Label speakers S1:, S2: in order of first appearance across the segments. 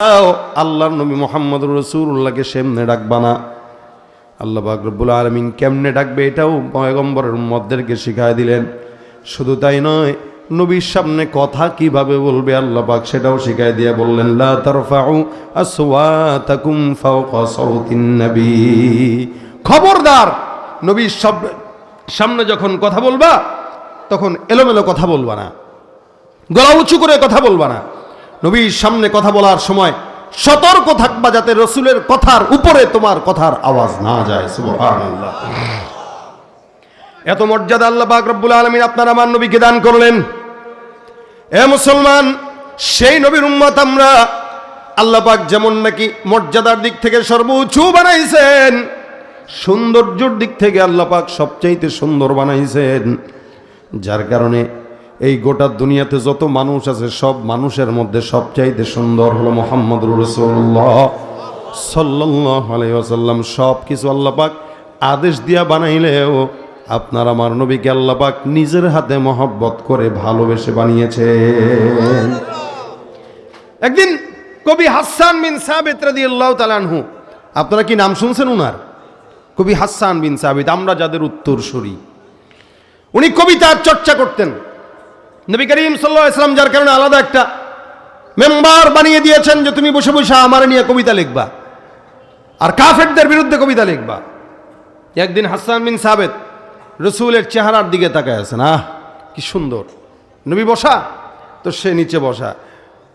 S1: আল্লাহর নবী মুহাম্মদুর রাসূলুল্লাহকে সেমনে ডাকবা না। আল্লাহ পাক রব্বুল আলামিন কেমনে ডাকবে এটাও পয়গম্বরের উম্মতদেরকে শিখায় দিলেন। শুধু তাই নয়, নবীর সামনে কথা কিভাবে বলবে আল্লাহ পাক সেটাও শিখায় দিয়ে বললেন, লা তারফাউ আসওয়াতাকুম ফাওকা সাউতিন নবী। খবরদার, নবীর সামনে যখন কথা বলবা তখন এলোমেলো কথা বলবা না, গলা উঁচু করে কথা বলবা না। নবীর সামনে কথা বলার সময় সতর্ক থাকবা যাতে রসুলের কথার উপরে তোমার কথার আওয়াজ না যায়। সুবহানাল্লাহ। এত মর্যাদা আল্লাহ পাক রব্বুল আলামিন আপনার আমার নবীকে দান করলেন। এ মুসলমান, সেই নবীর উম্মত আমরা। আল্লাহ পাক যেমন নাকি মর্যাদার দিক থেকে সর্বোচ্চ বানাইছেন, সৌন্দর্যের দিক থেকে আল্লাহ পাক সবচাইতে সুন্দর বানাইছেন। যার কারণে এই গোটা দুনিয়াতে যত মানুষ আছে সব মানুষের মধ্যে সবচাইতে সুন্দর হলো মুহাম্মদুর রাসূলুল্লাহ সাল্লাল্লাহু আলাইহি ওয়াসাল্লাম। সব কিছু আল্লাহ পাক আদেশ দিয়া বানাইলেও আপনার আমার নবীকে আল্লাহ পাক নিজের হাতে মহব্বত করে ভালোবেসে বানিয়েছেন। একদিন কবি হাসান বিন সাবিত রাদিয়াল্লাহু তাআলা আনহু, আপনারা কি নাম শুনছেন উনার? কবি হাসান বিন সাবিত, আমরা যাদের উত্তরসূরি। উনি কবিতার চর্চা করতেন। নবী করিম সাল্লাল্লাহু আলাইহি ওয়াসাল্লাম যার কারণে আলাদা একটা মেম্বার বানিয়ে দিয়েছেন যে তুমি বসে বসে আমার নিয়ে কবিতা লিখবা আর কাফেরদের বিরুদ্ধে কবিতা লিখবা। একদিন হাসান বিন সাবিত রসুলের চেহারার দিকে তাকায় আছেন, আহ কি সুন্দর। নবী বসা, তো সে নিচে বসা।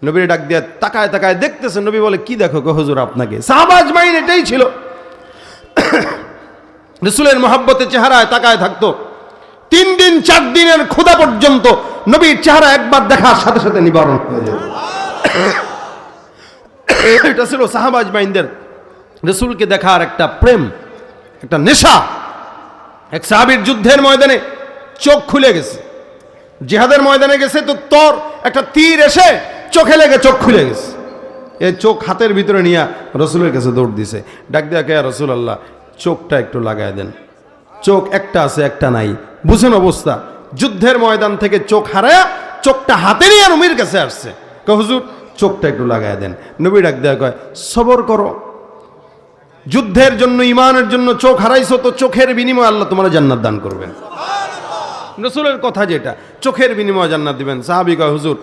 S1: নবীর ডাক দিয়ে তাকায় তাকায় দেখতেছেন। নবী বলে, কি দেখো গো হুজুর আপনাকে? সাহাবা আজমাইন এটাই ছিল, রসুলের মহব্বতের চেহারায় তাকায় থাকতো। 3 দিন 4 দিনের ক্ষুধা পর্যন্ত নবীর চেহারা একবার দেখার সাথে সাথে নিবারণ হয়ে যেত। এটা ছিল সাহাবা আজমাইনদের রসুলকে দেখার একটা প্রেম, একটা নেশা। এক সাহাবীর যুদ্ধের ময়দানে চোখ খুলে গেছে, জিহাদের ময়দানে গেছে, তো তোর একটা তীর এসে চোখে লেগে চোখ খুলে গেছে। এই চোখ হাতের ভিতরে নিয়ে রসুলের কাছে দৌড় দিছে। ডাক দিয়া কে রাসূলুল্লাহ, চোখটা একটু লাগায় দেন। চোখ একটা আছে একটা নাই, বুঝেন অবস্থা। যুদ্ধের ময়দান থেকে চোখ হারায়া চোখটা হাতে নিয়ে নবীর কাছে আসছে। কয় হুজুর চোখটা একটু লাগায় দেন। নবী ডাক দেয়া কয়, সবর করো, যুদ্ধের জন্য ঈমানের জন্য চোখ হারাইছো, তো চোখের বিনিময়ে আল্লাহ তোমার জান্নাত দান করবেন। রাসূলের কথা যেটা, চোখের বিনিময়ে জান্নাত দিবেন। সাহাবী কয়, হুজুর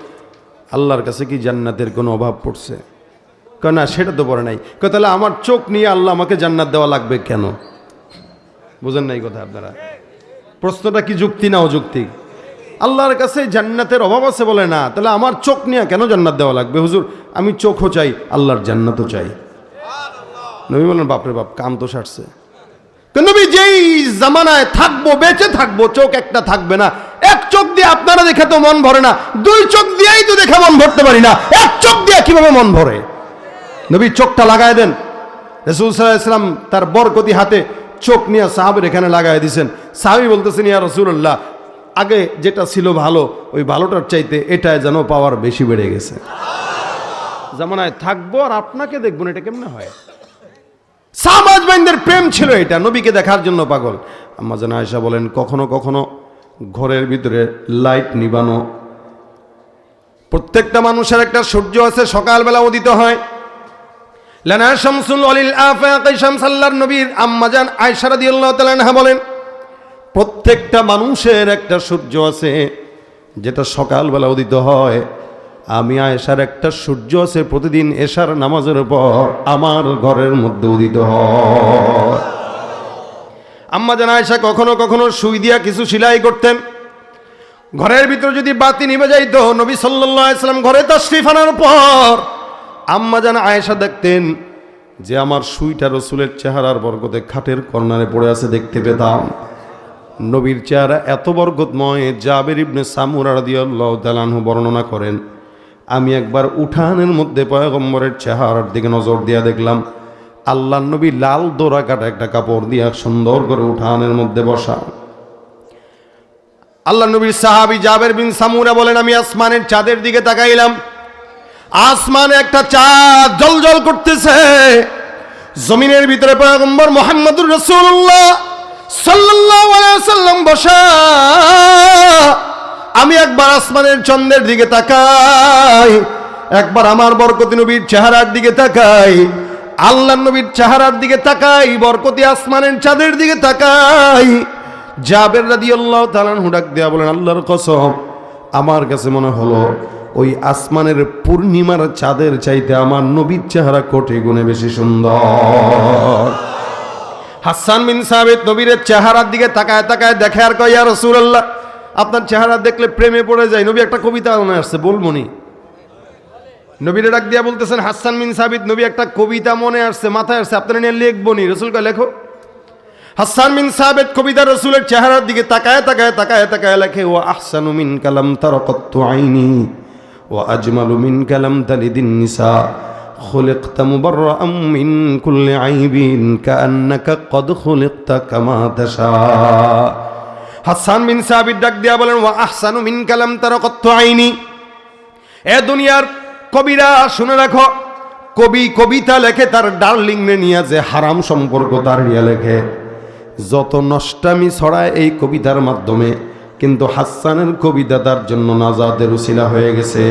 S1: আল্লাহর কাছে কি জান্নাতের কোনো অভাব পড়ছে? কয় না, সেটা তো পড়ে নাই। কয় তাহলে আমার চোখ নিয়ে আল্লাহ আমাকে জান্নাত দেওয়া লাগবে কেন? বুঝেন নাই কথা আপনারা? প্রশ্নটা কি যুক্তি না অযৌক্তিক? আল্লাহর কাছে জান্নাতের অভাব আছে বলে না, তাহলে আমার চোখ নিয়ে কেন জান্নাত দেওয়া লাগবে? হুজুর আমি চোখও চাই, আল্লাহর জান্নাতও চাই। নবী বলেন, বাপরে বাপ, কাম তো সারছে। নবী যেই জামানায় থাকবো, বেঁচে থাকবো, চোখ একটা থাকবে না। এক চোখ দিয়ে আপনারা দেখে তো মন ভরে না, 2 চোখ দিয়েই তো দেখে মন ভরতে পারি না, এক চোখ দিয়ে কিভাবে মন ভরে? নবী চোখটা লাগায় দেন। রাসূল সাল্লাল্লাহু আলাইহি ওয়াসাল্লাম তার বরকতি হাতে চোখ নিয়ে সাহাবীর এখানে লাগায় দিয়েছেন। সাহাবী বলতেছেন, ইয়া রাসূলুল্লাহ, আগে যেটা ছিল ভালো, ওই ভালোটার চাইতে এটাই যেন পাওয়ার বেশি বেড়ে গেছে। জামানায় থাকবো আর আপনাকে দেখবো না, এটা কেমনে হয়? সাহাবা আজমাইনদের প্রেম ছিল এটা, নবীকে দেখার জন্য পাগল। আম্মা জান আয়েশা বলেন, কখনো কখনো ঘরের ভিতরে লাইট নিবানো। প্রত্যেকটা মানুষের একটা সূর্য আছে, সকালবেলা উদিত হয়। লানা শামসুল ওয়ালিল আফাকি শামস, আল্লাহর নবীর আম্মা জান আয়েশা রাদিয়াল্লাহু তাআলা আনহা বলেন, প্রত্যেকটা মানুষের একটা সূর্য আছে যেটা সকালবেলা উদিত হয়। আমি আয়েশার একটা সূর্য আছে প্রতিদিন এশার নামাজের পর আমার ঘরের মধ্যে উদিত হয়। আম্মা জান আয়েশা কখনো কখনো সুই দিয়া কিছু সেলাই করতেন। ঘরের ভিতরে যদি বাতি নিভে যাইতো, নবী সাল্লাল্লাহু আলাইহি ওয়াসাল্লাম ঘরে তাশরীফ আনার পর আম্মা জান আয়েশা দেখতেন যে আমার সুইটা রসুলের চেহারার বরকতে খাটের কর্নারে পড়ে আছে, দেখতে পেতাম। নবীর চেহারা এত বরকতময়, জাবের ইবনে সামুরা রাদিয়াল্লাহু তাআলা আনহু বর্ণনা করেন, আমি একবার উঠানের মধ্যে পয়গম্বরের চেহারার দিকে নজর দিয়া দেখলাম আল্লাহর নবী লাল দোরা কাটা একটা কাপড় দিয়া সুন্দর করে উঠানের মধ্যে বসা। আল্লাহর নবীর সাহাবী জাবের বিন সামুরা বলেন, আমি আসমানের চাঁদের দিকে তাকাইলাম, আসমানে একটা চাঁদ জ্বলজ্বল করতেছে। জমিনের ভিতরে পয়গম্বর মুহাম্মদুর রাসূলুল্লাহ সাল্লাল্লাহু আলাইহি ওয়াসাল্লাম বসা। আমি একবার আসমানের চন্দ্রের দিকে তাকাই, একবার আমার বরকতি নবীর চেহারার দিকে তাকাই, আল্লাহর নবীর চেহারার দিকে তাকাই, বরকতি আসমানের চাঁদের দিকে তাকাই। জাবের রাদিয়াল্লাহু তাআলা আনহু ডাক দেয়া বলেন, আল্লাহর কসম, আমার কাছে মনে হলো ওই আসমানের পূর্ণিমার চাঁদের চাইতে আমার নবীর চেহারা কোটি গুণে বেশি সুন্দর। হাসান বিন সাবিত নবীর চেহারার দিকে তাকায় তাকায় দেখে আর কয়, ইয়া রাসূলুল্লাহ, আপনার চেহারা দেখলে প্রেমে পড়ে যায়। নবী একটা কবিতা মনে আসছে, বলবনি? নবীর ডাক দিয়া বলতেছেন, হাসান বিন সাবিত, নবী একটা কবিতা মনে আসছে, মাথায় আসছে, আপনারা নিয়ে লিখবনি? রাসূল কয়, লেখো। হাসান বিন সাবিত কবিতা রাসূলের চেহারার দিকে তাকায় তাকায় তাকায় তাকায় লেখে, ওয়া আহসানু মিন কালাম তারাকাতু আইনি ওয়া আজমালু মিন কালাম তালিদিন নিসা খুলিকতা মুবাররাআম মিন কুল্লি আইবিন কাআন্নাকা ক্বাদ খুলিকতা কামা তাশা। হাসান বিন সাবিত ডাক দিয়া বলেন, ওয়া আহসানু মিন কালাম তারাকাতু আইনি, এ দুনিয়ার কবিরা শুনে রাখো, কবি কবিতা লেখে তার ডার্লিং রে নিয়ে, যে হারাম সম্পর্ক তার নিয়ে লেখে, যত নষ্টামি ছড়ায় এই কবিতার মাধ্যমে, কিন্তু হাসানের কবিতা তার জন্য নাজাতের উসিলা হয়ে গেছে।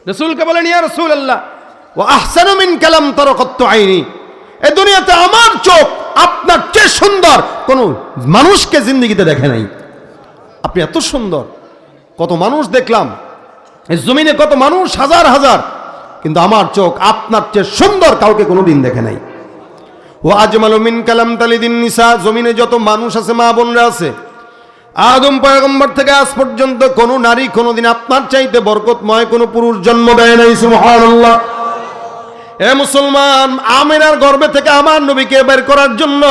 S1: রাসূলকে বলেন, ইয়া রাসূলুল্লাহ, ওয়া আহসানু মিন কালাম তারাকাতু আইনি, এই দুনিয়াতে আমার চোখ আপনার চেয়ে সুন্দর কোন মানুষকে জিন্দেগিতে দেখে নাই। আপনি এত সুন্দর, কত মানুষ দেখলাম এই জমিনে, কত মানুষ, হাজার হাজার, কিন্তু আমার চোখ আপনার চেয়ে সুন্দর কাউকে কোনোদিন দেখে নাই। ও আজমালু মিন কালাম তালিদিন নিসা, জমিনে যত মানুষ আছে, মা বোনরা আছে, আদম পয়গম্বর থেকে আজ পর্যন্ত কোন নারী কোনোদিন আপনার চাইতে বরকতময় কোন পুরুষ জন্ম দেয় নাই। সুবহানাল্লাহ। এ মুসলমান, আমিনার গর্ভে থেকে আমার নবীকে বের করার জন্য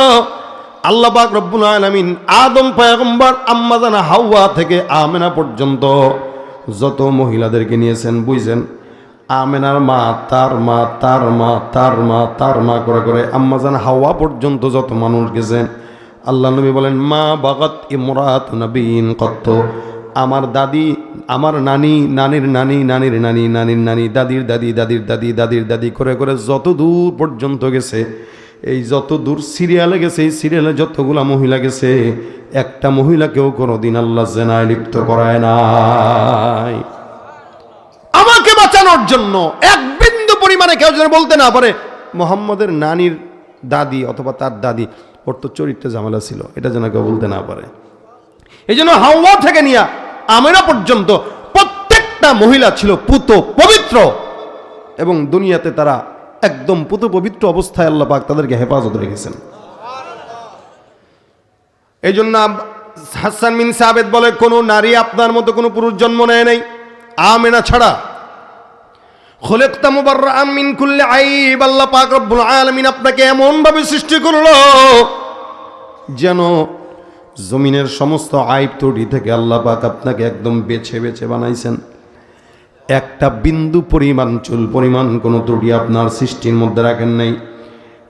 S1: আল্লাহ পাক রব্বুল আলামিন আদম পয়গম্বর, আম্মা জানা হাওয়া থেকে আমিনা পর্যন্ত যত মহিলাদেরকে নিয়েছেন, বুঝছেন, আমেনার মা, তার মা, তার মা, তার মা, তার মা করে করে আম্মা জান হাওয়া পর্যন্ত যত মানুষ গেছেন, আল্লাহ নবী বলেন, মা বাগাত ইমরাত নবীন কত, আমার দাদি, আমার নানি, নানির নানি, নানির নানি, নানির নানি, দাদির দাদি, দাদির দাদি, দাদির দাদি করে করে যত দূর পর্যন্ত গেছে, এই যত দূর সিরিয়ালে গেছে, এই সিরিয়ালে যতগুলা মহিলা গেছে, একটা মহিলাকেও কোনোদিন আল্লাহ জেনায় লিপ্ত করায় নাই। আমাকে বাঁচানোর জন্য এক বিন্দু পরিমাণে কেউ যেন বলতে না পারে মুহাম্মদের নানির দাদি অথবা তার দাদি, ওর তো চরিত্রে ঝামেলা ছিল, এটা যেন কেউ বলতে না পারে। এই জন্য হাওয়া থেকে নিয়ে আমেনা পর্যন্ত প্রত্যেকটা মহিলা ছিল পুত পবিত্র, এবং দুনিয়াতে তারা একদম পুত পবিত্র অবস্থায় আল্লাহ পাক তাদেরকে হেফাজত রেখেছেন। এই জন্য হাসান বিন সাবিত বলে, কোন নারী আপনার মতো কোন পুরুষ জন্ম নেয় নাই আমেনা ছাড়া। খুলিকতা মুবাররাআম মিন কুল্লি আইব, আল্লাহ পাক রব্বুল আলামিন আপনাকে এমন ভাবে সৃষ্টি করলো যেন জমিনের সমস্ত আইব ত্রুটি থেকে আল্লাহ পাক আপনাকে একদম বেছে বেছে বানাইছেন। একটা বিন্দু পরিমাণ, চুল পরিমাণ কোনো ত্রুটি আপনার সৃষ্টির মধ্যে রাখেন নাই।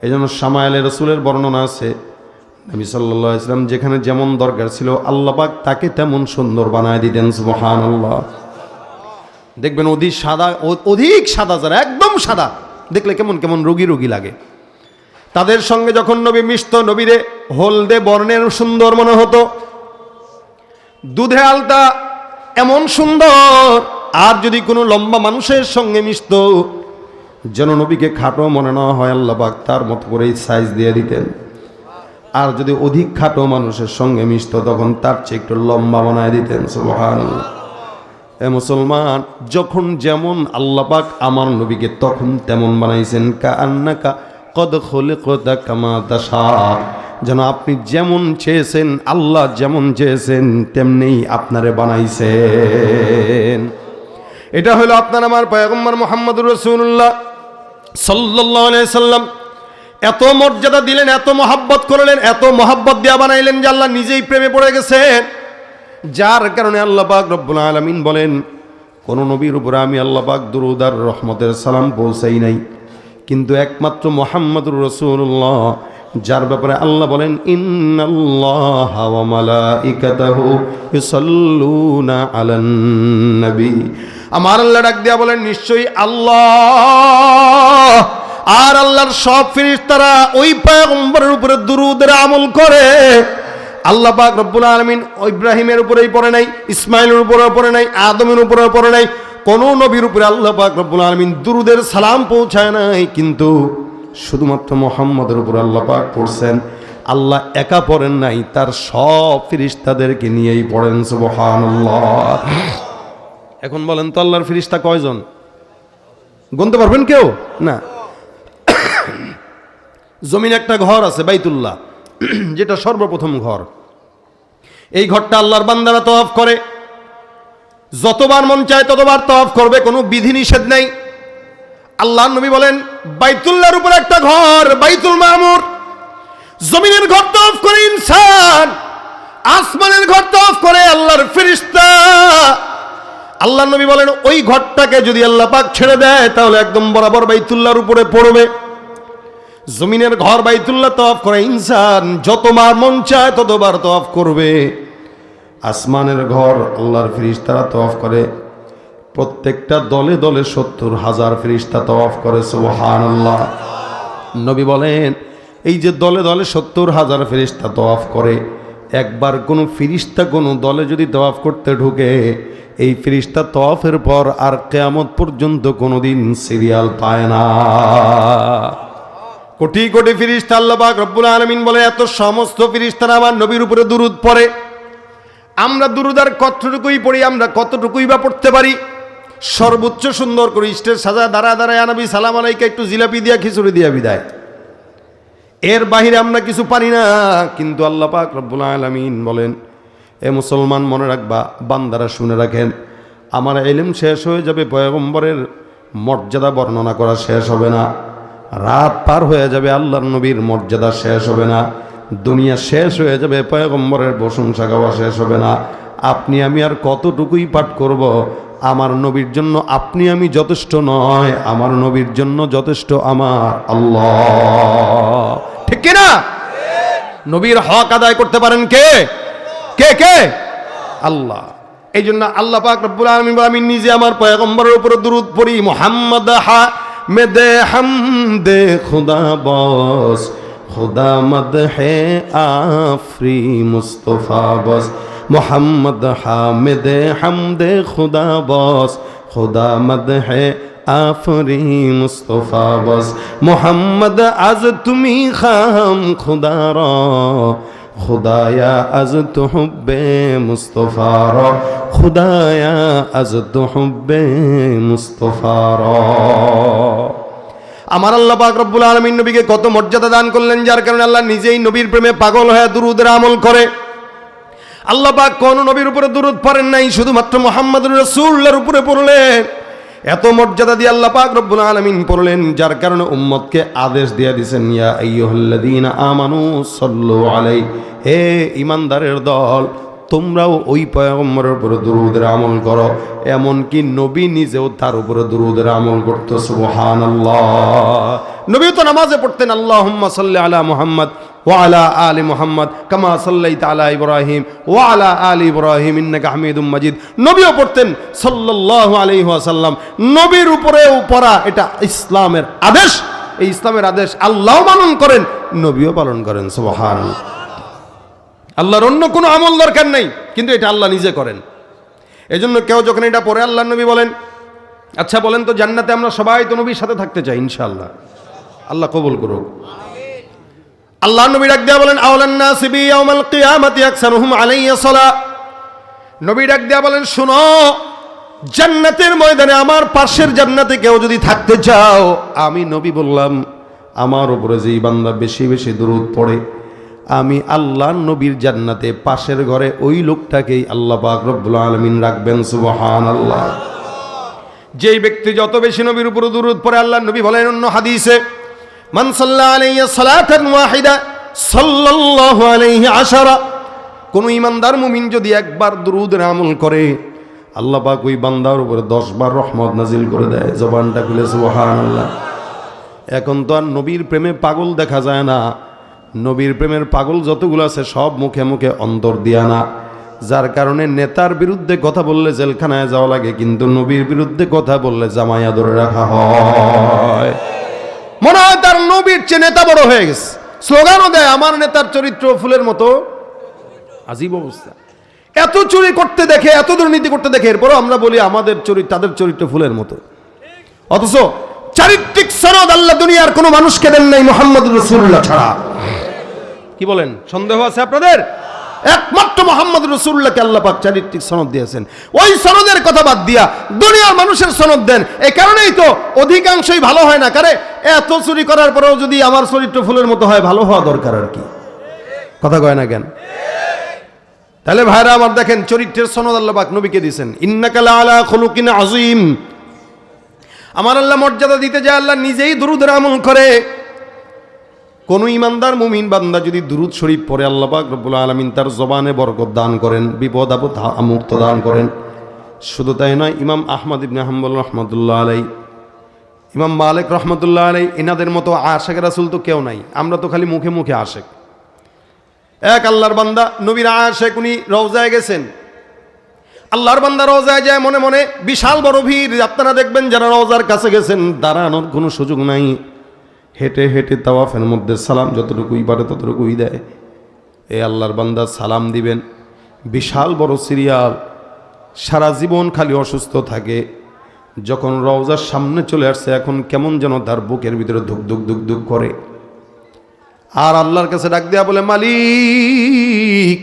S1: এই জন্য শামায়েলে রাসূলের বর্ণনা আছে, নবী সাল্লাল্লাহু আলাইহি ওয়াসাল্লাম যেখানে যেমন দরকার ছিল আল্লাহ পাক তাকে তেমন সুন্দর বানায় দিতেন। সুবহানাল্লাহ। দেখবেন অধিক সাদা যারা, একদম সাদা, দেখলে কেমন কেমন রোগী রোগী লাগে, তাদের সঙ্গে যখন নবী মিশত, নবীরে হলদে বর্ণের সুন্দর মনে হতো, দুধে আলতা এমন সুন্দর। আর যদি কোনো লম্বা মানুষের সঙ্গে মিশত, যেন নবীকে খাটো মনে না হয়, আল্লাহ পাক তার মতো করেই সাইজ দিয়ে দিতেন। আর যদি অধিক খাটো মানুষের সঙ্গে মিশত, তখন তার চেয়ে একটু লম্বা বানায় দিতেন। সুবহানাল্লাহ। এ মুসলমান, যখন যেমন আল্লাহ পাক আমার নবীকে তখন তেমন বানাইছেন। কাআন্নাকা কদ খুলিকতা কামা তাশা, যেন আপনি যেমন চেয়েছেন, আল্লাহ যেমন চেয়েছেন তেমনিই আপনারে বানাইছেন। এটা হলো আপনার আমার পয়গম্বর মুহাম্মদুর রাসূলুল্লাহ সাল্লাল্লাহু আলাইহি সাল্লাম। এত মর্যাদা দিলেন, এত মহাব্বত করলেন, এত মহাব্বত দিয়া বানাইলেন যে আল্লাহ নিজেই প্রেমে পড়ে গেছেন। যার কারণে আল্লাহ পাক রব্বুল আলামিন বলেন, কোন নবীর উপরে আমি আল্লাহ পাক দুরূদ আর রহমতের সালাম পৌঁছাই নাই, কিন্তু একমাত্র মুহাম্মদুর রাসূলুল্লাহ, যার ব্যাপারে আল্লাহ বলেন, ইন্নাল্লাহা ওয়া মালাইকাতাহু ইউসাল্লুনা আলান নবী। আমার আল্লাহ ডাক দিয়া বলেন, নিশ্চয়ই আল্লাহ আর আল্লাহর সব ফেরেশতারা ওই পয়গম্বরের উপরে দুরূদের আমল করে। আল্লাহ পাক রব্বুল আলামিন ইব্রাহিমের উপরেই পড়ে নাই, ইসমাইলের উপরেও পড়ে নাই, আদমের উপরেও পড়ে নাই, কোন নবীর উপরে আল্লাহ পাক রব্বুল আলামিন দুরুদের সালাম পৌঁছায় নাই, কিন্তু শুধুমাত্র মুহাম্মদের উপরে আল্লাহ পাক পড়ছেন। আল্লাহ একা পড়েন নাই, তার সব ফেরেশতাদেরকে নিয়েই পড়েন। সুবহানাল্লাহ। এখন বলেন তো আল্লাহর ফেরেশতা কয়জন? গুনতে পারবেন কেউ? না। জমিনে একটা ঘর আছে বাইতুল্লাহ, যেটা সর্বপ্রথম ঘর। এই ঘরটা আল্লাহর বান্দারা তওয়াফ করে, যতবার মন চায় ততবার তওয়াফ করবে, কোনো বিধি নিষেধ নেই। আল্লাহর নবী বলেন বাইতুল্লাহর উপর একটা ঘর বাইতুল মামুর, জমিনের ঘর তওয়াফ করে ইনসান, আসমানের ঘর তওয়াফ করে আল্লাহর ফেরেশতা। আল্লাহর নবী বলেন ওই ঘরটাকে যদি আল্লাহ পাক ছেড়ে দেয় তাহলে একদম বরাবর বাইতুল্লাহর উপরে পড়বে। জমিনের ঘর বাইতুল্লাহ তওয়াফ করে ইনসান, যতবার মন চায় ততবার তওয়াফ করবে। আসমানের ঘর আল্লাহর ফেরেশতারা তওয়াফ করে, প্রত্যেকটা দলে দলে 70,000 ফেরেশতা তওয়াফ করে। সুবহানাল্লাহ। নবী বলেন এই যে দলে দলে 70,000 ফেরেশতা তওয়াফ করে, একবার কোনো ফেরেশতা কোনো দলে যদি তওয়াফ করতে ঢুকে, এই ফেরেশতা তওয়াফের পর আর কিয়ামত পর্যন্ত কোনোদিন সিরিয়াল পায় না। কোটি কোটি ফেরেশতা আল্লাহ পাক রব্বুল আলামিন বলে এত সমস্ত ফেরেশতারা আমার নবীর উপরে দুরূদ পড়ে। আমরা দুরূদ আর কতটুকুই পড়ি, আমরা কতটুকুই বা পড়তে পারি? সর্বোচ্চ সুন্দর করে স্টেজ সাজা দাঁড়ায় দাঁড়ায় নবী সালাম আলাইকা একটু জিলাপি দিয়া খিচুড়ি দিয়া বিদায়, এর বাহিরে আমরা কিছু পারি না। কিন্তু আল্লাহ পাক রব্বুল আলামিন বলেন এ মুসলমান মনে রাখবা, বান্দারা শুনে রাখেন, আমার ইলম শেষ হয়ে যাবে, পয়গম্বরের মর্যাদা বর্ণনা করা শেষ হবে না, রাত পার হয়ে যাবে, আল্লাহর নবীর মর্যাদা শেষ হবে না, দুনিয়া শেষ হয়ে যাবে, পয়গম্বরের প্রশংসা গাওয়া শেষ হবে না। আপনি আমি আর কতটুকুই পাঠ করব? আমার নবীর জন্য আপনি আমি যথেষ্ট নয়, আমার নবীর জন্য যথেষ্ট আমার আল্লাহ। ঠিক কিনা? নবীর হক আদায় করতে পারেন কে? কে কে? আল্লাহ। এই জন্য আল্লাহ পাক রব্বুল আলামিন আমি নিজে আমার পয়গম্বরের উপর দুরূদ পড়ি। মুহাম্মদ হামিদে হামদে খুদা বস, খুদা মদহে আফরি মুস্তফা বস। মুহাম্মদ হামিদে হামদে খুদা বস, খুদা মদহে আফরি মুস্তফা বস। মুহাম্মদ আজ তুমি খাম খুদা রা, খুদায়া আজ তো হুব্বে মুস্তফা রা, খুদায়া আজ তো হুব্বে মুস্তফা রা। আমার আল্লাহ পাক রব্বুল আলামিন নবীকে কত মর্যাদা দান করলেন, যার কারণে আল্লাহ নিজেই নবীর প্রেমে পাগল হয়ে দুরূদের আমল করে। আল্লাহ পাক কোন নবীর উপরে দুরূদ পড়েন নাই, শুধুমাত্র মুহাম্মদুর রাসূলুল্লাহর উপরে পড়লেন। এত মর্যাদা দিয়ে আল্লাহ পাক রব্বুল আলামিন পড়লেন, যার কারণে উম্মতকে আদেশ দিয়ে দিয়েছেন ইয়া আইয়ুহাল্লাযীনা আমানু সাল্লু আলাইহি, হে ঈমানদারের দল, তোমরাও ওই পয়গম্বরের উপরে দুরূদের আমল করো। এমনকি নবী নিজেও তার উপরে দুরূদের আমল করত। সুবহানাল্লাহ। নবী তো নামাজে পড়তেন আল্লাহুম্মা সাল্লি আলা মুহাম্মদ ওয়া আলা আলি মুহাম্মদ কামা সাল্লাইতা আলা ইব্রাহিম ওয়া আলা আলি ইব্রাহিম ইন্নাকা হামিদুম মাজিদ। নবীও পড়তেন সাল্লাল্লাহু আলাইহি ওয়াসাল্লাম। নবীর উপরেও পড়া এটা ইসলামের আদেশ। এই ইসলামের আদেশ আল্লাহও পালন করেন, নবীও পালন করেন। সুবহানাল্লাহ। আল্লাহর অন্য কোনো আমল দরকার নেই, কিন্তু এটা আল্লাহ নিজে করেন। এজন্য কেউ যখন এটা পড়ে, আল্লাহ নবী বলেন আচ্ছা বলেন তো জান্নাতে আমরা সবাই তো নবীর সাথে থাকতে চাই ইনশাআল্লাহ, আল্লাহ কবুল করুক। আল্লাহ নবী ডাক দেয়া বলেন আওলান নাসি বি ইয়াউমাল কিয়ামাতি আকসারুহুম আলাইয়া সালাহ। নবী ডাক দেয়া বলেন শুনো, জান্নাতের ময়দানে আমার পাশের জান্নাতে কেউ যদি থাকতে চাও, আমি নবী বললাম আমার উপরে যেই বান্দা বেশি বেশি দুরূদ পড়ে, আমি আল্লাহ নবীর জান্নাতে পাশের ঘরে ওই লোকটাকেই আল্লাহ পাক রব্বুল আলামিন রাখবেন। সুবহানাল্লাহ। যেই ব্যক্তি যত বেশি নবীর উপর দুরূদ পড়ে, আল্লাহ নবী বলেন অন্য হাদিসে মান সাল্লা আলাইহি সালাতান ওয়াহিদা সাল্লাল্লাহু আলাইহি আশারা। কোন ঈমানদার মুমিন যদি একবার দুরূদের আমল করে, আল্লাহ পাক ওই বান্দার উপরে 10 বার রহমত নাজিল করে দেয়। জবানটা খুলে সুবহানাল্লাহ। এখন তো আর নবীর প্রেমে পাগল দেখা যায় না। নবীর প্রেমের পাগল যতগুলো আছে সব মুখে মুখে অন্তর দিয়া না, যার কারণে নেতার বিরুদ্ধে কথা বললে জেলখানায় যাওয়া লাগে, কিন্তু নবীর বিরুদ্ধে কথা বললে জামাইয়া ধরে রাখা হয়। মনে হয় তার নবীর চেয়ে নেতা বড় হয়ে গেছে, স্লোগানও দেয় আমার নেতার চরিত্র ফুলের মতো। আজীব অবস্থা। এত চুরি করতে দেখে, এত দুর্নীতি করতে দেখে, এরপরও আমরা বলি আমাদের চরিত্র, তাদের চরিত্র ফুলের মতো। অথচ চারিত্রিক সনদ আল্লাহ দুনিয়ার কোনো মানুষকে দেন নাই মুহাম্মদ রাসূলুল্লাহ ছাড়া। কি বলেন, সন্দেহ আছে আপনাদের? একমাত্র মুহাম্মদ রাসূলুল্লাহকে আল্লাহ পাক চারিত্রিক সনদ দিয়েছেন। ওই সনদের কথা বাদ দিয়া দুনিয়ার মানুষের সনদ দেন। এই কারণেই তো অধিকাংশই ভালো হয় না। কারণ এত চুরি করার পরেও যদি আমার চরিত্র ফুলের মতো হয়, ভালো হওয়া দরকার আর কি। কথা কয় না কেন? তাহলে ভাইরা আমার দেখেন, চরিত্রের সনদ আল্লাহ পাক নবীকে দিয়েছেন। ইন্নাকা লাআলা খুলুকিন আযীম। আমার আল্লাহ মর্যাদা দিতে যায়, আল্লাহ নিজেই দুরূদের আমল করে। কোন ইমানদার মুমিন বান্দা যদি দুরূদ শরীফ পড়ে, আল্লাহ পাক রব্বুল আলামিন তার জবানে বরকত দান করেন, বিপদ আপদ মুক্ত দান করেন। শুধু তাই নয়, ইমাম আহমদ ইবনে হাম্বল রহমতুল্লাহ আলাই, ইমাম মালিক রহমতুল্লাহ আলাই, এনাদের মতো আশেক রাসূল তো কেউ নাই। আমরা তো খালি মুখে মুখে আশেক। এক আল্লাহর বান্দা নবীর আশেক, উনি রওজায় গেছেন। আল্লাহর বান্দা রওজায় যায়, মনে মনে বিশাল বড় ভিড়। আপনারা দেখবেন যারা রওজার কাছে গেছেন, দাঁড়ানোর কোনো সুযোগ নাই। হেঁটে হেঁটে তাওয়াফের মধ্যে সালাম যতটুকুই পারে ততটুকুই দেয়। এই আল্লাহর বান্দা সালাম দিবেন, বিশাল বড় সিরিয়াল, সারা জীবন খালি অসুস্থ থাকে। যখন রওজার সামনে চলে আসছে, এখন কেমন যেন তার বুকের ভিতরে ধুক ধুক ধুক ধুক করে। আর আল্লাহর কাছে ডাক দেয়া বলে, মালিক,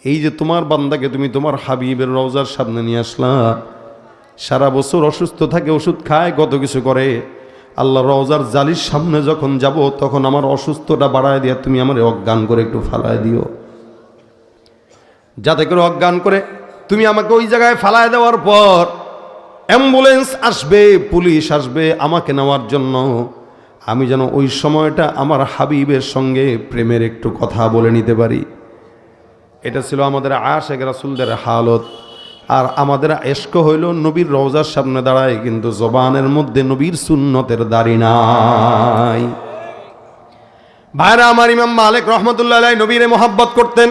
S1: এই যে তোমার বান্দাকে তুমি তোমার হাবিবের রওজার সামনে নিয়ে আসলা, সারা বছর অসুস্থ থাকে, ওষুধ খায়, কত কিছু করে। আল্লাহ রওজার জালির সামনে যখন যাব, তখন আমার অসুস্থতা বাড়ায় দিয়া তুমি আমার অজ্ঞান করে একটু ফালায় দিও, যাতে করে অজ্ঞান করে তুমি আমাকে ওই জায়গায় ফালায় দেওয়ার পর অ্যাম্বুলেন্স আসবে, পুলিশ আসবে আমাকে নেওয়ার জন্য, আমি যেন ওই সময়টা আমার হাবিবের সঙ্গে প্রেমের একটু কথা বলে নিতে পারি। এটা ছিল আমাদের আশেক রাসূলদের হালত। আর আমাদের ইশক হইল নবীর রওজার সামনে দাঁড়ায়, কিন্তু জবানের মধ্যে নবীর সুন্নতের দাড়ি নাই। ভাইরা আমার, ইমাম মালিক রহমতুল্লাহ আলাইহি নবীরে মহব্বত করতেন।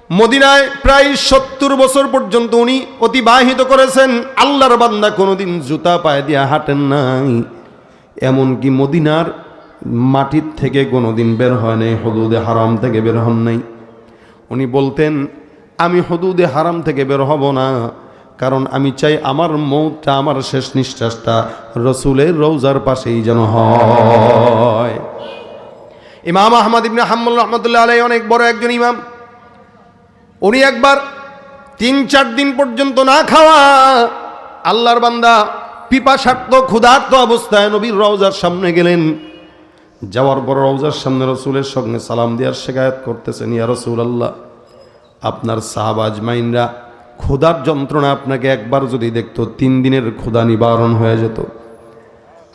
S1: মদিনায় প্রায় 70 বছর পর্যন্ত উনি অতিবাহিত করেছেন। আল্লাহর বান্দা কোনোদিন জুতা পায়ে দিয়ে হাঁটেন নাই, এমনকি মদিনার মাটির থেকে কোনোদিন বের হয় নাই, হুদুদে হারাম থেকে বের হন নাই। উনি বলতেন, আমি হুদুদে হারাম থেকে বের হব না, কারণ আমি চাই আমার মৌতটা, আমার শেষ নিঃশ্বাসটা রসুলের রওজার পাশেই যেন হয়। ইমাম আহমদ ইবনে হাম্বল রহমতুল্লাহ আলাইহি অনেক বড় একজন ইমাম। উনি একবার 3-4 দিন পর্যন্ত না খাওয়া, আল্লাহর বান্দা পিপাসার্ত ক্ষুধার্ত অবস্থায় নবীর রওজার সামনে গেলেন। যাওয়ার পর রওজার সামনে রসুলের সঙ্গে সালাম দেওয়ার শিকায়াত করতেছেন, ইয়া রাসূলুল্লাহ, আপনার সাহাবা আজমাইনরা ক্ষুধার যন্ত্রণা আপনাকে একবার যদি দেখতো, 3 দিনের ক্ষুধা নিবারণ হয়ে যেত।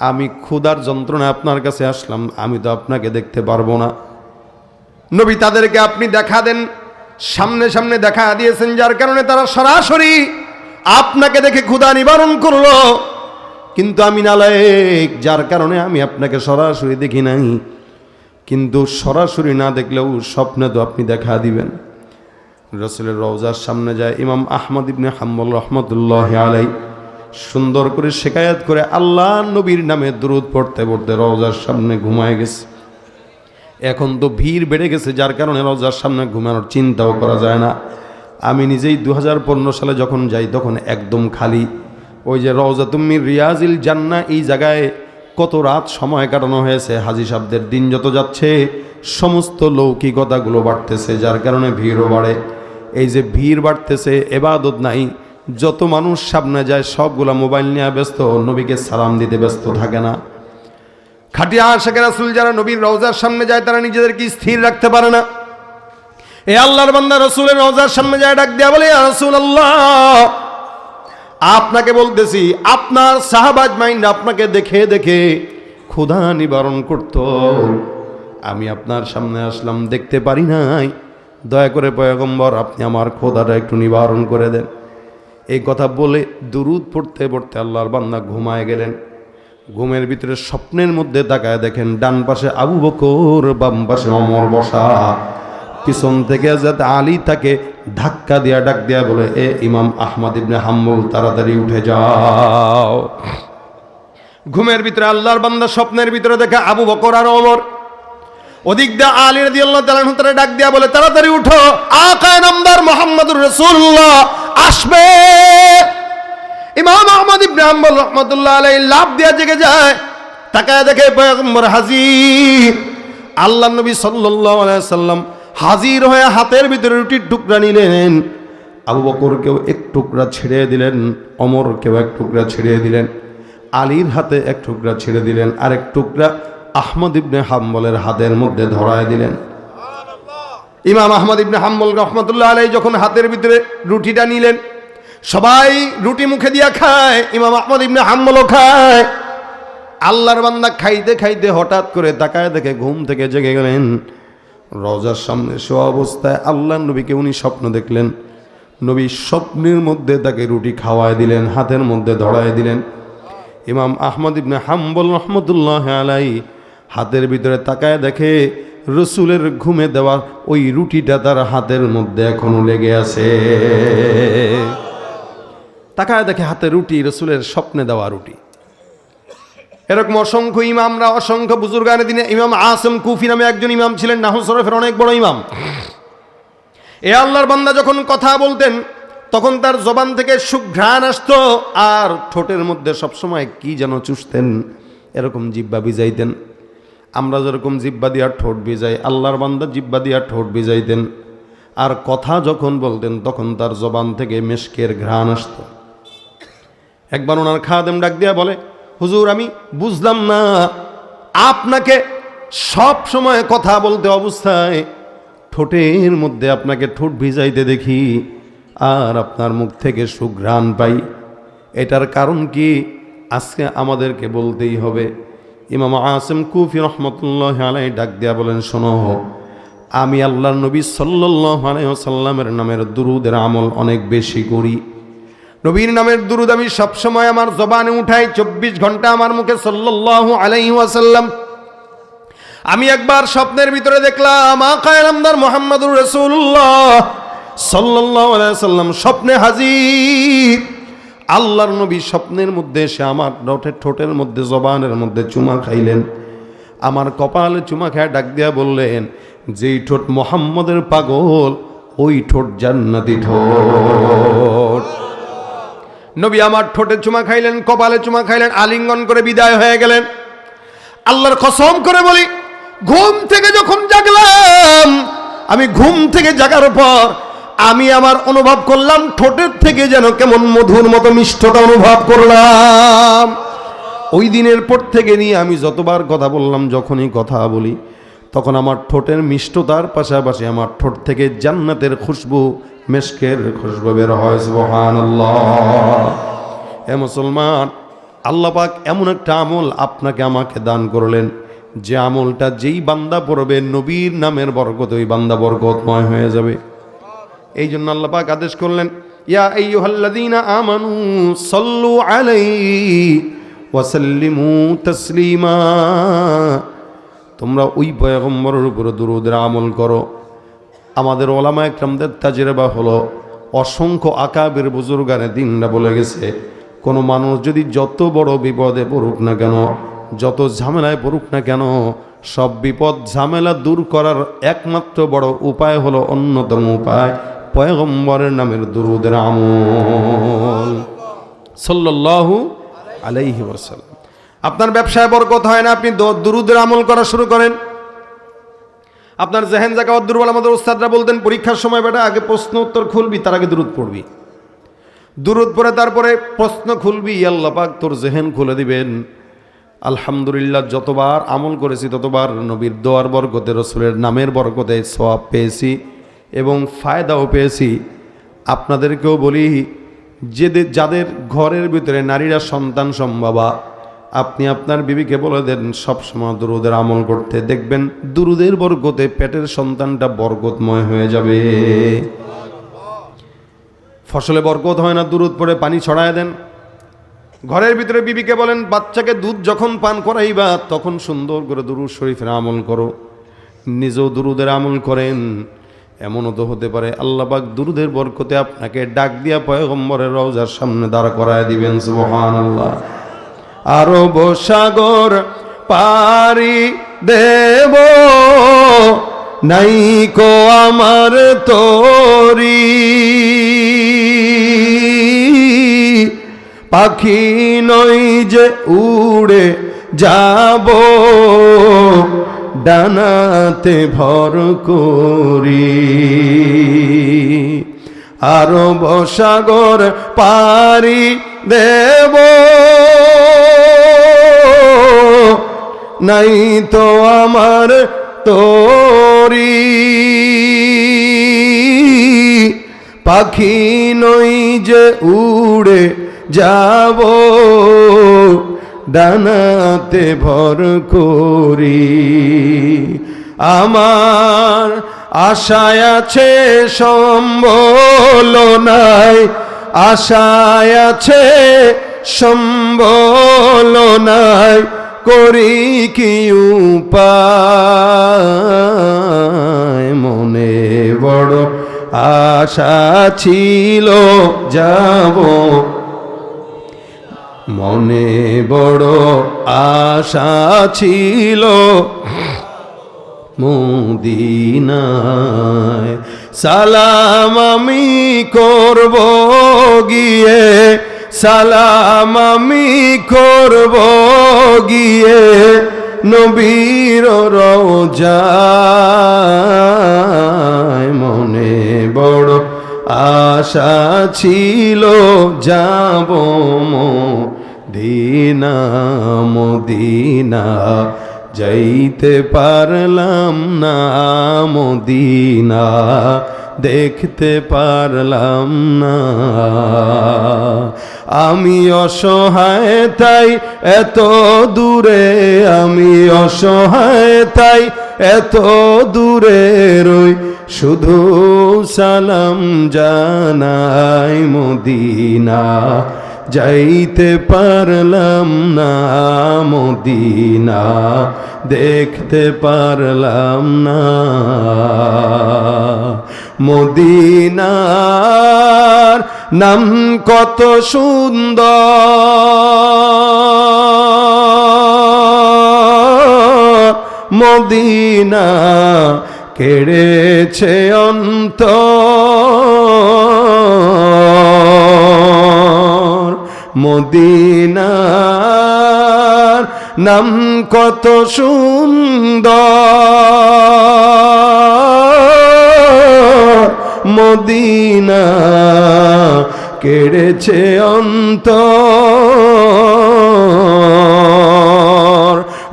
S1: আমি ক্ষুধার যন্ত্রণা আপনার কাছে আসলাম, আমি তো আপনাকে দেখতে পারবো না। নবী তাদেরকে আপনি দেখা দেন, সামনে সামনে দেখা দিয়েছেন, যার কারণে তারা সরাসরি আপনাকে দেখে ক্ষুধা নিবারণ করলো। কিন্তু আমি নালায়েক, যার কারণে আমি আপনাকে সরাসরি দেখি নাই। কিন্তু সরাসরি না দেখলেও স্বপ্নে তো আপনি দেখা দিবেন। রসুলের রওজার সামনে যায় ইমাম আহমদ ইবনে হাম্বল রহমতুল্লাহ আলাইহি, সুন্দর করে শিকায়াত করে আল্লাহ নবীর নামে দুরূদ পড়তে পড়তে রওজার সামনে ঘুমায় গেছে। এখন তো ভিড় বেড়ে গেছে, যার কারণে রওজার সামনে ঘুমানোর চিন্তাও করা যায় না। আমি নিজেই 2015 সালে যখন যাই, তখন একদম খালি। ওই যে রওজাতুম মিন রিয়াজিল জান্নাহ, এই জায়গায় কত রাত সময় কাটানো হয়েছে। হাজী সাহেবদের দিন যত যাচ্ছে, সমস্ত লৌকিকতাগুলো বাড়তেছে, যার কারণে ভিড়ও বাড়ে। এই যে ভিড় বাড়তেছে, ইবাদত নাই। যত মানুষ সামনে যায়, সবগুলা মোবাইল নিয়ে ব্যস্ত, নবীকে সালাম দিতে ব্যস্ত থাকে না। খাঁটি আশিক রাসূল যারা নবীর রওজার সামনে যায়, তারা নিজেদেরকে স্থির রাখতে পারে না। এ আল্লাহর বান্দা রসুলের রওজার সামনে যায়, ডাক দেয়া বলে, ইয়া রাসূলুল্লাহ, আপনাকে বলতেছি, আপনার সাহাবা আজমাইনরা আপনাকে দেখে দেখে ক্ষুধা নিবারণ করত। আমি আপনার সামনে আসলাম, দেখতে পারি নাই। দয়া করে পয়গম্বর, আপনি আমার ক্ষুধাটা একটু নিবারণ করে দেন। এই কথা বলে দুরূদ পড়তে পড়তে আল্লাহর বান্দা ঘুমায় গেলেন। ঘুমের ভিতরে স্বপ্নের মধ্যে তাকায় দেখেন, ডান পাশে আবু বকর, বাম পাশে ওমর বসা। পিছন থেকে যাতে আলী তাকে ধাক্কা দিয়া ডাক দিয়া বলে, এ ইমাম আহমদ ইবনে হাম্বল, তাড়াতাড়ি উঠে যাও। ঘুমের ভিতরে আল্লাহর বান্দা স্বপ্নের ভিতরে দেখে আবু বকর আর ওমর ওদিক দিয়ে আলী রাদিয়াল্লাহু তাআলা তারা ডাক দিয়া বলে, তাড়াতাড়ি উঠো, আকায়ে নামদার মুহাম্মদুর রাসূলুল্লাহ আসবে। ইমাম আহমদ ইবনে হাম্বল রাহমাতুল্লাহ আলাইহি লাফ দিয়া জেগে যায়, তাকায় দেখে পয়গম্বর হাজির। আল্লাহর নবী সাল্লাল্লাহু আলাইহি সাল্লাম হাজির হয়ে হাতের ভিতরে রুটির টুকরা নিলেন। আবু বকরকেও এক টুকরা ছেড়ে দিলেন, ওমরকেও এক টুকরা ছেড়ে দিলেন, আলীর হাতে এক টুকরা ছেড়ে দিলেন, আর এক টুকরা আহমদ ইবনে হাম্বলের হাতের মধ্যে ধরায় দিলেন। ইমাম আহমদ ইবনে হাম্বল রাহমাতুল্লাহ আলাইহি যখন হাতের ভিতরে রুটিটা নিলেন, সবাই রুটি মুখে দিয়া খায়, ইমাম আহমদ ইবনে হাম্বলও খায়। আল্লাহর বান্দা খাইতে খাইতে হঠাৎ করে তাকায় দেখে ঘুম থেকে জেগে গেলেন। রওজার সামনে শোয়া অবস্থায় আল্লাহর নবীকে উনি স্বপ্ন দেখলেন। নবী স্বপ্নের মধ্যে তাকে রুটি খাওয়ায় দিলেন, হাতের মধ্যে ধরায় দিলেন। ইমাম আহমদ ইবনে হাম্বল রাহমাতুল্লাহ আলাইহি হাতের ভিতরে তাকায় দেখে রসুলের ঘুমে দেওয়া ওই রুটিটা তার হাতের মধ্যে এখনো লেগে আছে। তাকায় দেখে হাতে রুটি, রসুলের স্বপ্নে দেওয়া রুটি। এরকম অসংখ্য ইমামরা, অসংখ্য বুজুর্গানে দিনে ইমাম আসম কুফি নামে একজন ইমাম ছিলেন, নাহু সরফের অনেক বড় ইমাম। এ আল্লাহর বান্দা যখন কথা বলতেন তখন তার জবান থেকে সুঘ্রাণ আসতো, আর ঠোঁটের মধ্যে সবসময় কি যেন চুষতেন, এরকম জিব্বা ভিজাইতেন। আমরা যেরকম জিব্বা দিয়া ঠোঁট ভিজাই, আল্লাহর বান্দা জিব্বা দিয়া ঠোঁট ভিজাইতেন। আর কথা যখন বলতেন তখন তার জবান থেকে মেশকের ঘ্রাণ আসতো। একবার ওনার খাদেম ডাক দিয়া বলে, হুজুর আমি বুঝলাম না, আপনাকে সব সময় কথা বলতে অবস্থায় ঠোঁটের মধ্যে আপনাকে ঠোঁট ভিজাইতে দেখি আর আপনার মুখ থেকে সুঘ্রাণ পাই, এটার কারণ কি আজকে আমাদেরকে বলতেই হবে। ইমাম আসিম কুফি রহমতুল্লাহ আলাইহি ডাক দিয়া বলেন, শোনো, আমি আল্লাহর নবী সাল্লাল্লাহু আলাইহি ওয়াসাল্লামের নামের দুরুদের আমল অনেক বেশি করি। নবীর নামের দুরুদ আমি সবসময় আমার জবানে উঠাই, 24 ঘন্টা আমার মুখে সাল্লাল্লাহু আলাইহি ওয়াসাল্লাম। আমি একবার স্বপ্নের ভিতরে দেখলাম আকায়ে নামদার মুহাম্মদুর রাসূলুল্লাহ সাল্লাল্লাহু আলাইহি ওয়াসাল্লাম স্বপ্নে হাজির। আল্লাহর নবী স্বপ্নের মধ্যে এসে আমার ঠোঁটের মধ্যে, জবানের মধ্যে চুমা খাইলেন। আমার কপালে চুমা খায় ডাক দিয়া বললেন, যেই ঠোঁট মুহাম্মদের পাগল ওই ঠোঁট জান্নাতি ঠোঁট। নবী আমার ঠোঁটে চুমা খাইলেন, কপালে চুমা খাইলেন, আলিঙ্গন করে বিদায় হয়ে গেলেন। আল্লাহর কসম করে বলি, ঘুম থেকে যখন জাগলাম, আমি ঘুম থেকে জাগার পর আমি আমার অনুভব করলাম ঠোঁটের থেকে যেন কেমন মধুর মতো মিষ্টতা অনুভব করলাম। ওই দিনের পর থেকে নিয়ে আমি যতবার কথা বললাম, যখনই কথা বলি তখন আমার ঠোঁটের মিষ্টতার পাশাপাশি আমার ঠোঁট থেকে জান্নাতের খুশবু, মেশকের খুশবু বের হয়। সুবহানাল্লাহ। হে মুসলমান, আল্লাহ পাক এমন একটা আমল আপনাকে আমাকে দান করলেন, যে আমলটা যেই বান্দা পড়বে নবীর নামের বরকত ওই বান্দা বরকতময় হয়ে যাবে। এই জন্য আল্লাহ পাক আদেশ করলেন, ইয়া আইয়ুহাল্লাযীনা আমানু সাল্লু আলাইহি ওয়া সাল্লিমু তাসলিমা। তোমরা ওই পয়গম্বরের উপর দুরূদের আমল করো। আমাদের ওলামায়ে কেরামদের তাজরিবা হলো, অসংখ্য আকাবের বুজুর্গানে দিনরা বলে গেছে, কোনো মানুষ যদি যত বড় বিপদে পড়ুক না কেন, যত ঝামেলায় পড়ুক না কেন, সব বিপদ ঝামেলা দূর করার একমাত্র বড় উপায় হলো, অন্যতম উপায় পয়গম্বরের নামের দুরূদের আমল সাল্লাল্লাহু আলাইহি ওয়াসাল্লাম। আপনার ব্যবসায় বরকত হয় না, আপনি দুরূদের আমল করা শুরু করেন। আপনার জেহেন জাকাত দুর্বল। আমাদের ওস্তাদরা বলতেন, পরীক্ষার সময় বেটা আগে প্রশ্ন উত্তর খুলবি, তার আগে দুরূদ পড়বি, দুরূদ পড়ে তারপরে প্রশ্ন খুলবি, আল্লাহ পাক তোর জেহেন খুলে দিবেন। আলহামদুলিল্লাহ, যতবার আমল করেছি ততবার নবীর দোয়ার বরকতে, রসুলের নামের বরকতে সওয়াব পেয়েছি এবং ফায়দাও পেয়েছি। আপনাদেরকেও বলি, যাদের ঘরের ভিতরে নারীরা সন্তান সম্ভবা, আপনি আপনার বিবিকে বলে দেন সবসময় দুরূদের আমল করতে, দেখবেন দুরূদের বরকতে পেটের সন্তানটা বরকতময় হয়ে যাবে। ফসলে বরকত হয় না, দুরূদ পড়ে পানি ছড়ায় দেন। ঘরের ভিতরে বিবিকে বলেন, বাচ্চাকে দুধ যখন পান করাইবা তখন সুন্দর করে দুরূদ শরীফের আমল করো, নিজেও দুরূদের আমল করেন। এমনও তো হতে পারে আল্লাহ পাক দুরূদের বরকতে আপনাকে ডাক দিয়া পয়গম্বরের রওজার সামনে দাঁড় করায় দিবেন। সুবহানাল্লাহ। আরব সাগর পারি দেব নাই কো আমার তোরি, পাখি নই যে উড়ে যাব ডানাতে ভর করি। আরব সাগর পারি দেব নাই তো আমার তোরি, পাখি নই যে উড়ে যাব ডানাতে ভর করি। আমার আশায় আছে সম্বল নাই, আশায় আছে সম্বল নাই, করি কি উপায়। মনে বড় আশা ছিল যাব, মনে বড় আশা ছিল মদিনায়। সালাম আমি করব গিয়ে, সালাম আমি করব গিয়ে নবীর রওজায়। মনে বড় আশা ছিল যাব মদিনা, মদিনা যাইতে পারলাম না, মদিনা দেখতে পারলাম না। আমি অসহায় তাই এত দূরে, আমি অসহায় তাই এত দূরে রই, শুধু সালাম জানাই মদিনা যাইতে পারলাম না, মদিনা দেখতে পারলাম না। মদিনার নাম কত সুন্দর, মদিনা কেড়েছে অন্তর। মদিনার নাম কত সুন্দর, মদিনা কেড়েছে অন্তর।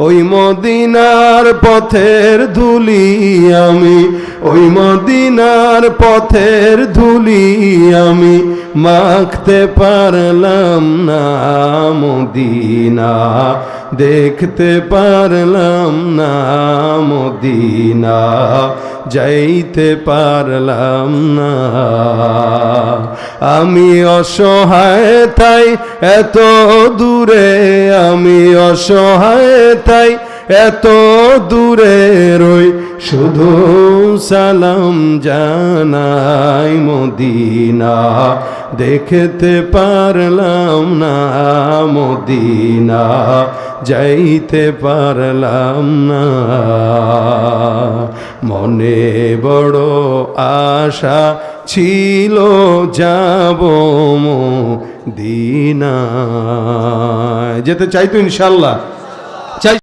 S1: ওই মদিনার পথের ধুলি আমি, ওই মদিনার পথের ধুলি আমি মাখতে পারলাম না, মদিনা দেখতে পারলাম না, মদিনা যাইতে পারলাম না। আমি অসহায় তাই এত দূরে, আমি অসহায় তাই এত দূরে রই, শুধু সালাম জানাই মদিনা দেখতে পারলাম না, মদিনা যাইতে পারলাম না। মনে বড় আশা ছিল যাব মদিনা, যেতে চাইতো ইনশাআল্লাহ।